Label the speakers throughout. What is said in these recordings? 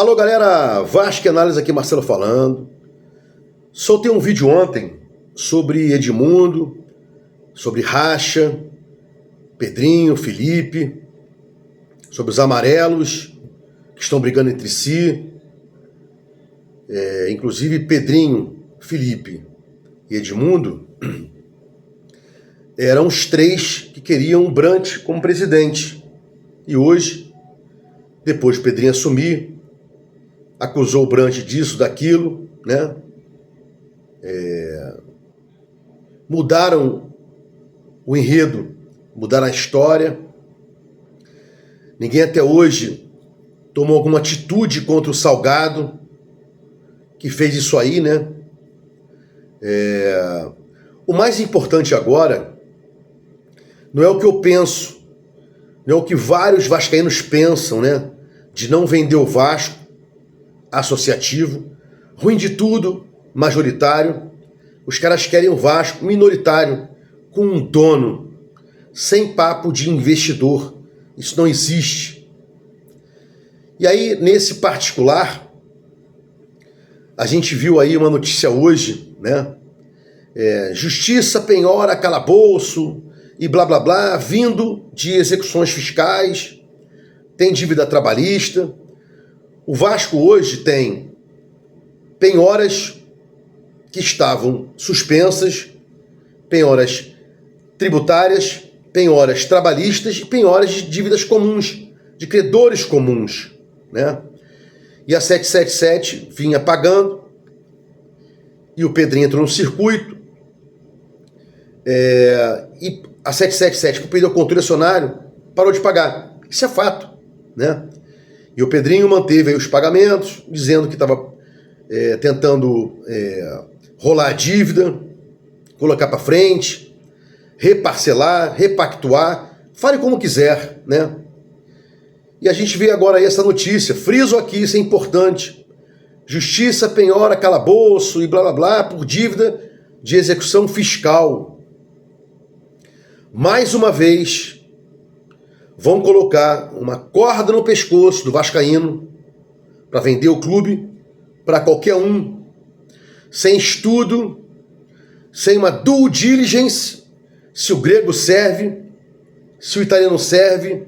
Speaker 1: Alô galera, Vasco Análise aqui, Marcelo falando. Soltei um vídeo ontem sobre Edmundo, sobre Racha, Pedrinho, Felipe, sobre os amarelos que estão brigando entre si. Inclusive Pedrinho, Felipe e Edmundo eram os três que queriam o Brant como presidente. E hoje, depois de Pedrinho assumir, acusou o Brant disso, daquilo, né? Mudaram o enredo, mudaram a história. Ninguém até hoje tomou alguma atitude contra o Salgado, que fez isso aí, né? O mais importante agora não é o que eu penso, não é o que vários vascaínos pensam, né? De não vender o Vasco associativo, ruim de tudo, majoritário. Os caras querem o Vasco minoritário, com um dono, sem papo de investidor. Isso não existe. E aí, nesse particular, a gente viu aí uma notícia hoje, né? Justiça penhora calabouço e blá blá blá, vindo de execuções fiscais, tem dívida trabalhista. O Vasco hoje tem penhoras que estavam suspensas, penhoras tributárias, penhoras trabalhistas e penhoras de dívidas comuns, de credores comuns, né? E a 777 vinha pagando, e o Pedrinho entrou no circuito, e a 777, que perdeu o controle acionário, parou de pagar. Isso é fato, né? E o Pedrinho manteve aí os pagamentos, dizendo que estava tentando rolar a dívida, colocar para frente, reparcelar, repactuar, fale como quiser, né? E a gente vê agora aí essa notícia, friso aqui, isso é importante. Justiça penhora calabouço e blá blá blá por dívida de execução fiscal. Mais uma vez, vão colocar uma corda no pescoço do vascaíno para vender o clube para qualquer um, sem estudo, sem uma due diligence, se o grego serve, se o italiano serve,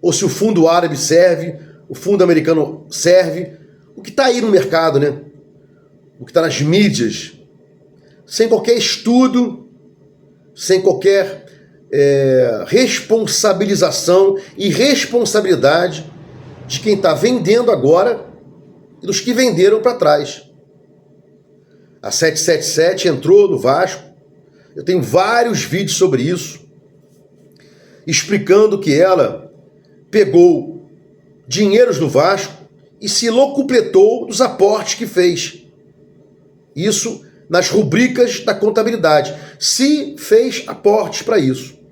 Speaker 1: ou se o fundo árabe serve, o fundo americano serve, o que está aí no mercado, né? O que está nas mídias, sem qualquer estudo, sem qualquer responsabilização e responsabilidade de quem está vendendo agora e dos que venderam para trás. A 777 entrou no Vasco, eu tenho vários vídeos sobre isso, explicando que ela pegou dinheiros do Vasco e se locupletou dos aportes que fez. Isso nas rubricas da contabilidade. Se fez aportes para isso.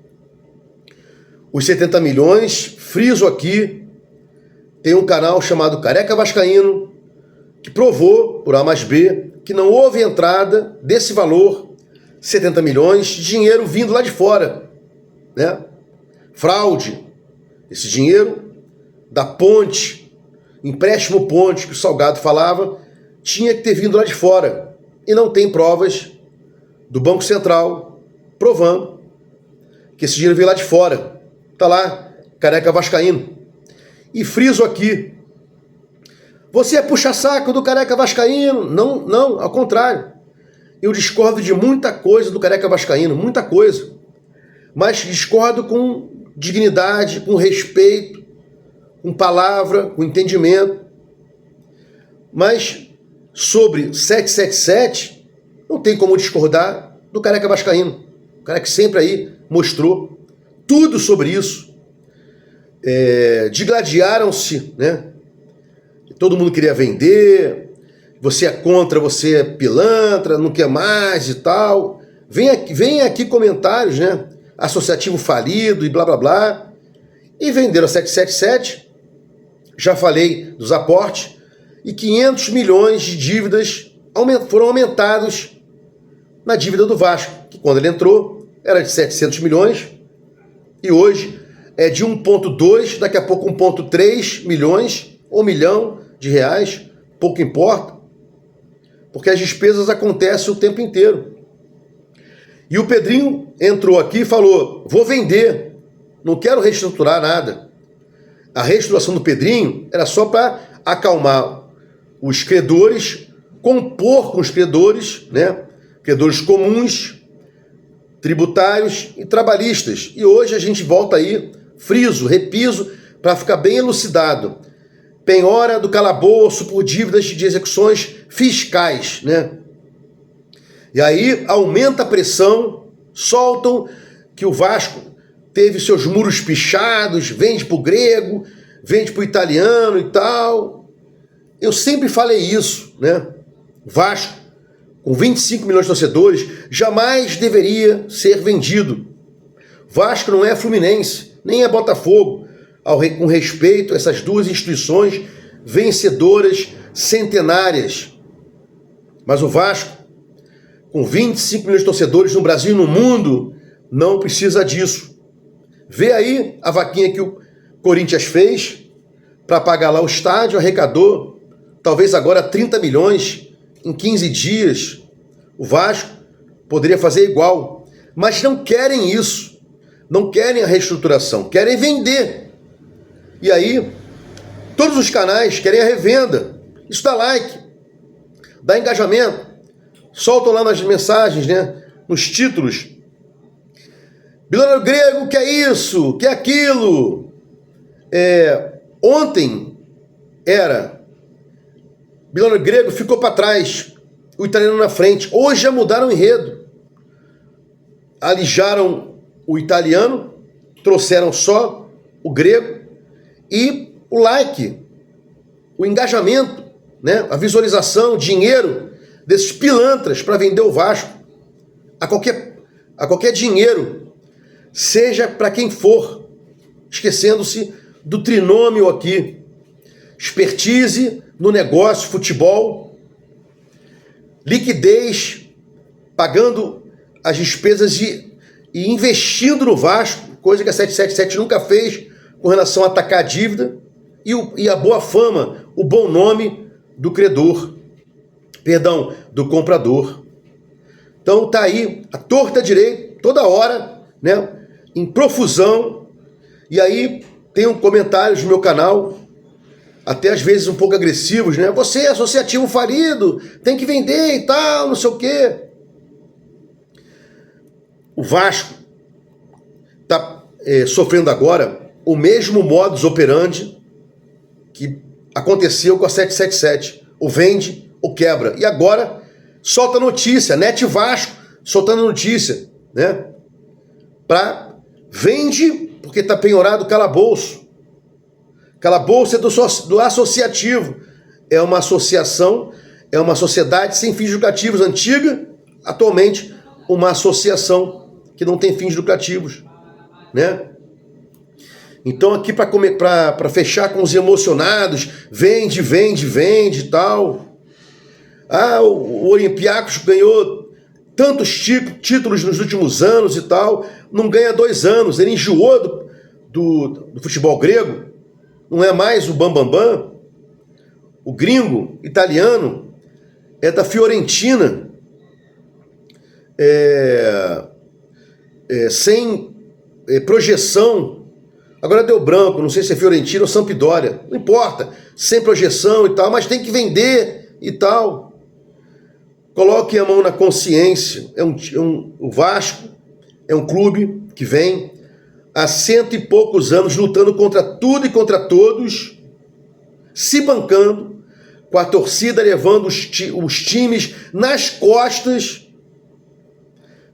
Speaker 1: Os 70 milhões, friso aqui, tem um canal chamado Careca Vascaíno, que provou, por A mais B, que não houve entrada desse valor, 70 milhões, de dinheiro vindo lá de fora, né? Fraude. Esse dinheiro da ponte, empréstimo ponte que o Salgado falava, tinha que ter vindo lá de fora. E não tem provas do Banco Central provando que esse dinheiro veio lá de fora. Está lá, Careca Vascaíno. E friso aqui, você é puxa-saco do Careca Vascaíno? Não, não, ao contrário. Eu discordo de muita coisa do Careca Vascaíno, muita coisa. Mas discordo com dignidade, com respeito, com palavra, com entendimento. Mas sobre 777, não tem como discordar do Careca Vascaíno. O cara que sempre aí mostrou tudo sobre isso. Digladiaram-se, né? Todo mundo queria vender, você é contra, você é pilantra, não quer mais e tal. Vem aqui comentários, né? Associativo falido e blá blá blá. E venderam a 777, já falei dos aportes, e 500 milhões de dívidas foram aumentados na dívida do Vasco, que quando ele entrou era de 700 milhões, e hoje é de 1,2, daqui a pouco 1,3 milhões ou milhão de reais, pouco importa, porque as despesas acontecem o tempo inteiro. E o Pedrinho entrou aqui e falou, vou vender, não quero reestruturar nada. A reestruturação do Pedrinho era só para acalmar os credores, compor com os credores, né? Credores comuns, tributários e trabalhistas. E hoje a gente volta aí, friso, repiso, para ficar bem elucidado. Penhora do calabouço por dívidas de execuções fiscais, né? E aí aumenta a pressão, soltam que o Vasco teve seus muros pichados, vende para o grego, vende para o italiano e tal. Eu sempre falei isso, né? Vasco, com 25 milhões de torcedores, jamais deveria ser vendido. Vasco não é Fluminense, nem é Botafogo, com respeito a essas duas instituições vencedoras centenárias. Mas o Vasco, com 25 milhões de torcedores no Brasil e no mundo, não precisa disso. Vê aí a vaquinha que o Corinthians fez para pagar lá o estádio, arrecadou talvez agora 30 milhões em 15 dias. O Vasco poderia fazer igual, mas não querem isso, não querem a reestruturação, querem vender. E aí, todos os canais querem a revenda. Isso dá like, dá engajamento. Soltam lá nas mensagens, né? Nos títulos. Bilionário grego, que é isso? Que é aquilo? Ontem era bilionário grego ficou para trás, o italiano na frente. Hoje já mudaram o enredo. Alijaram o italiano, trouxeram só o grego e o like, o engajamento, né? A visualização, dinheiro desses pilantras para vender o Vasco a qualquer dinheiro, seja para quem for, esquecendo-se do trinômio aqui: expertise no negócio, futebol, liquidez, pagando as despesas e investindo no Vasco, coisa que a 777 nunca fez com relação a atacar a dívida, e a boa fama, o bom nome do credor, do comprador. Então tá aí, a torta direita, toda hora, né, em profusão. E aí tem um comentários no meu canal, até às vezes um pouco agressivos, né? Você é associativo falido, tem que vender e tal, não sei o quê. O Vasco está sofrendo agora o mesmo modus operandi que aconteceu com a 777. O vende ou quebra. E agora solta notícia, Net Vasco soltando notícia, né? Vende porque está penhorado calabouço. Calabouço é do associativo. É uma associação, é uma sociedade sem fins lucrativos antiga, atualmente uma associação que não tem fins lucrativos, né? Então aqui para fechar com os emocionados, vende e tal. O Olympiacos ganhou tantos títulos nos últimos anos e tal, não ganha 2 anos, ele enjoou do futebol grego, não é mais o bambambam. O gringo italiano é da Fiorentina, sem projeção. Agora deu branco, não sei se é Fiorentina ou Sampdoria, não importa, sem projeção e tal, mas tem que vender e tal. Coloque a mão na consciência. O Vasco é um clube que vem há 100 e poucos anos lutando contra tudo e contra todos, se bancando, com a torcida levando os times nas costas.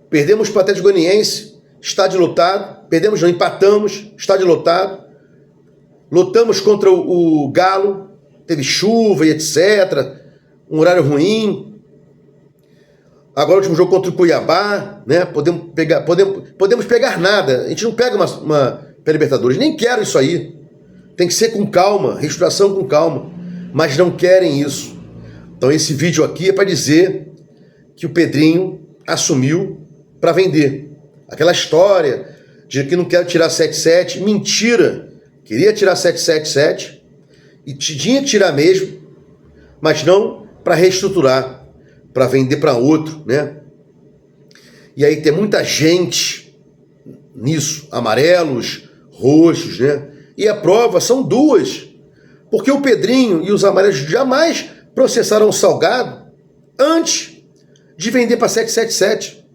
Speaker 1: Perdemos para o Atlético Goianiense, estádio lotado. Perdemos, não, empatamos, estádio lotado. Lutamos contra o Galo, teve chuva e etc. Um horário ruim. Agora o último jogo contra o Cuiabá, né? Podemos pegar nada. A gente não pega uma Libertadores. Nem quero isso aí. Tem que ser com calma, reestruturação com calma. Mas não querem isso. Então esse vídeo aqui é para dizer que o Pedrinho assumiu para vender. Aquela história de que não quero tirar 77, mentira. Queria tirar 777 E tinha que tirar mesmo, mas não para reestruturar, para vender para outro, né? E aí tem muita gente nisso, amarelos, roxos, né? E a prova são duas, porque o Pedrinho e os amarelos jamais processaram o Salgado antes de vender para 777.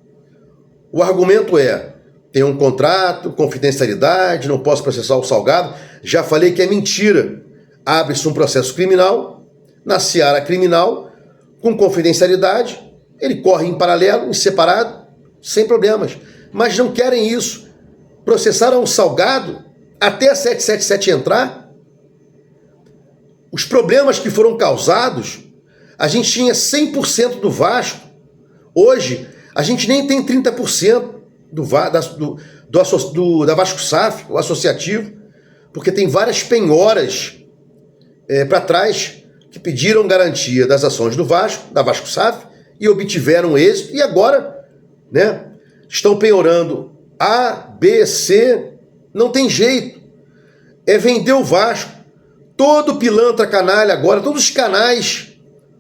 Speaker 1: O argumento é, tem um contrato, confidencialidade, não posso processar o Salgado. Já falei que é mentira. Abre-se um processo criminal, na seara criminal, com confidencialidade, ele corre em paralelo, em separado, sem problemas. Mas não querem isso. Processaram o Salgado até a 777 entrar. Os problemas que foram causados, a gente tinha 100% do Vasco. Hoje, a gente nem tem 30% da Vasco SAF, o associativo, porque tem várias penhoras para trás que pediram garantia das ações do Vasco, da Vasco SAF, e obtiveram êxito, e agora, né, estão penhorando A, B, C, não tem jeito. É vender o Vasco. Todo pilantra canalha agora, todos os canais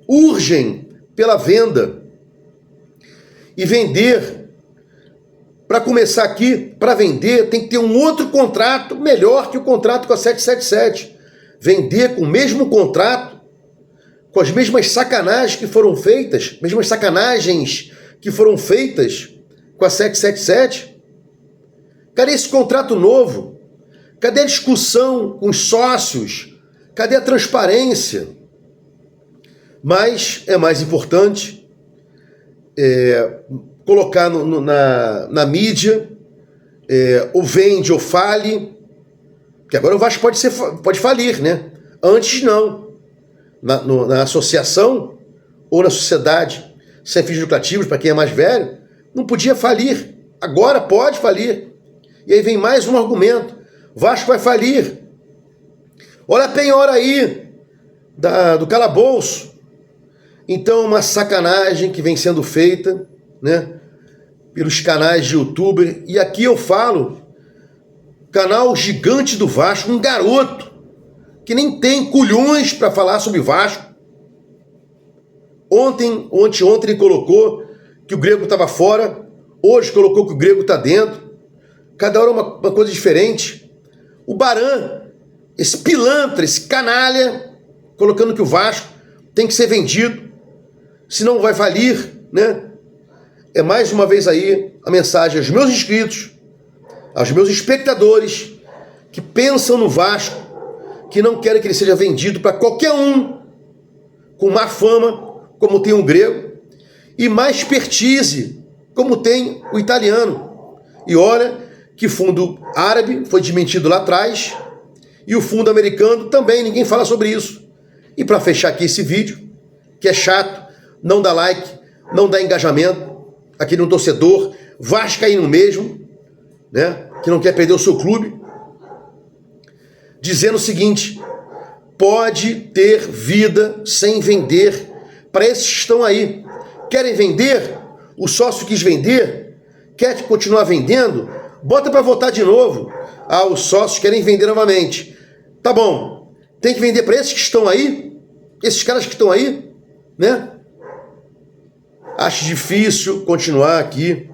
Speaker 1: urgem pela venda. E vender, para começar aqui, para vender, tem que ter um outro contrato melhor que o contrato com a 777. Vender com o mesmo contrato, com as mesmas sacanagens que foram feitas, mesmas sacanagens que foram feitas com a 777. Cadê esse contrato novo? Cadê a discussão com os sócios? Cadê a transparência? Mas é mais importante colocar na mídia ou vende ou fale, que agora o Vasco pode falir, né? Antes não. Na associação ou na sociedade sem fins lucrativos, para quem é mais velho, não podia falir. Agora pode falir. E aí vem mais um argumento. Vasco vai falir. Olha a penhora aí do calabouço. Então, uma sacanagem que vem sendo feita, né, pelos canais de youtuber. E aqui eu falo, canal gigante do Vasco, um garoto que nem tem culhões para falar sobre Vasco. Ontem ele colocou que o Grego estava fora, hoje colocou que o Grego está dentro. Cada hora uma coisa diferente. O Baran, esse pilantra, esse canalha, colocando que o Vasco tem que ser vendido, senão vai falir, né? É mais uma vez aí a mensagem aos meus inscritos, aos meus espectadores que pensam no Vasco, que não querem que ele seja vendido para qualquer um com má fama, como tem o Grego, e má expertise, como tem o italiano. E olha que fundo árabe foi desmentido lá atrás, e o fundo americano também, ninguém fala sobre isso. E para fechar aqui esse vídeo, que é chato, não dá like, não dá engajamento, aquele um torcedor vascaíno mesmo, né, que não quer perder o seu clube, dizendo o seguinte: pode ter vida sem vender para esses que estão aí. Querem vender? O sócio quis vender? Quer continuar vendendo? Bota para votar de novo. Ah, os sócios querem vender novamente. Tá bom. Tem que vender para esses que estão aí? Esses caras que estão aí? Né? Acho difícil continuar aqui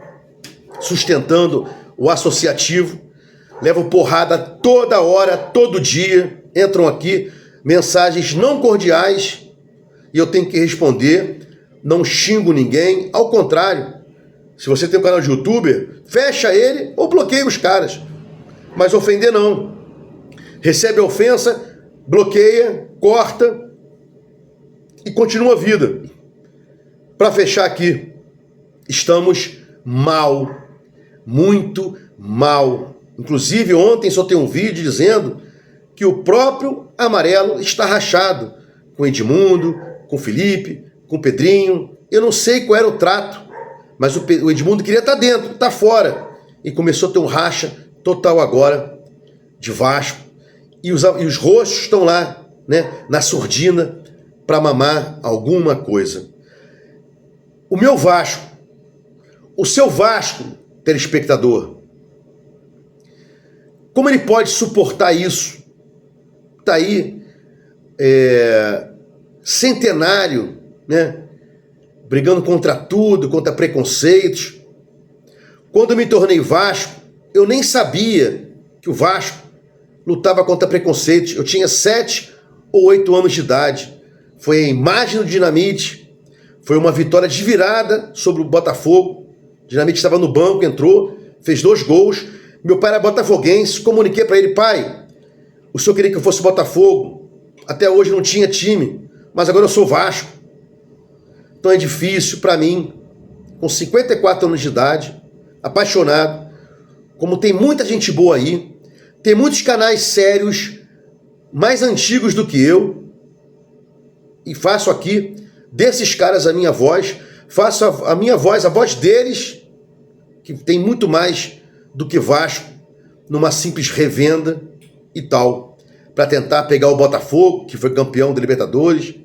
Speaker 1: sustentando o associativo. Levo porrada toda hora, todo dia. Entram aqui mensagens não cordiais e eu tenho que responder. Não xingo ninguém. Ao contrário, se você tem um canal de youtuber, fecha ele ou bloqueia os caras. Mas ofender não. Recebe a ofensa, bloqueia, corta e continua a vida. Para fechar aqui, estamos mal, muito mal. Inclusive ontem só tem um vídeo dizendo que o próprio Amarelo está rachado com Edmundo, com Felipe, com Pedrinho. Eu não sei qual era o trato, mas o Edmundo queria estar dentro, estar fora. E começou a ter um racha total agora de Vasco. E os roxos estão lá, né, na surdina para mamar alguma coisa. O meu Vasco, o seu Vasco, telespectador, como ele pode suportar isso? Tá aí centenário, né? Brigando contra tudo, contra preconceitos. Quando eu me tornei Vasco, eu nem sabia que o Vasco lutava contra preconceitos. Eu tinha 7 ou 8 anos de idade. Foi a imagem do Dinamite, foi uma vitória de virada sobre o Botafogo. O Dinamite estava no banco, entrou, fez 2 gols. Meu pai era botafoguense, comuniquei para ele: pai, o senhor queria que eu fosse Botafogo, até hoje não tinha time, mas agora eu sou Vasco. Então é difícil para mim, com 54 anos de idade, apaixonado, como tem muita gente boa aí, tem muitos canais sérios, mais antigos do que eu, e faço aqui desses caras a minha voz, faço a minha voz, a voz deles, que tem muito mais do que Vasco, numa simples revenda e tal, para tentar pegar o Botafogo, que foi campeão da Libertadores,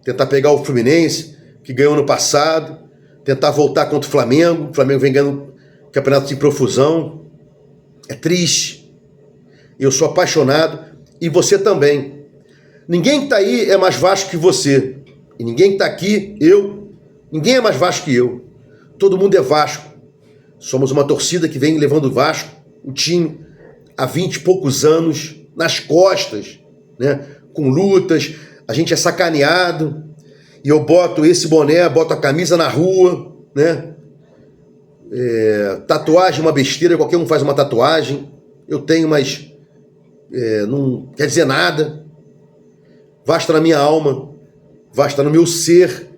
Speaker 1: tentar pegar o Fluminense, que ganhou no passado, tentar voltar contra o Flamengo vem ganhando campeonato de profusão. É triste. Eu sou apaixonado, e você também. Ninguém que está aí é mais Vasco que você. E ninguém que está aqui, ninguém é mais Vasco que eu. Todo mundo é Vasco. Somos uma torcida que vem levando o Vasco, o time, há 20 e poucos anos, nas costas, né? Com lutas. A gente é sacaneado. E eu boto esse boné, boto a camisa na rua, né? Tatuagem é uma besteira, qualquer um faz uma tatuagem. Eu tenho, mas não quer dizer nada. Vasco está na minha alma, Vasco está no meu ser.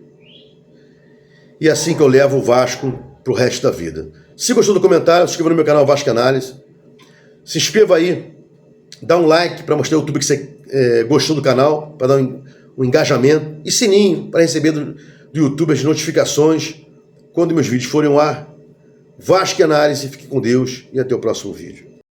Speaker 1: E é assim que eu levo o Vasco para o resto da vida. Se gostou do comentário, se inscreva no meu canal Vasco Análise. Se inscreva aí, dá um like para mostrar ao YouTube que você gostou do canal, para dar um engajamento. E sininho para receber do YouTube as notificações quando meus vídeos forem ao ar. Vasco Análise, fique com Deus e até o próximo vídeo.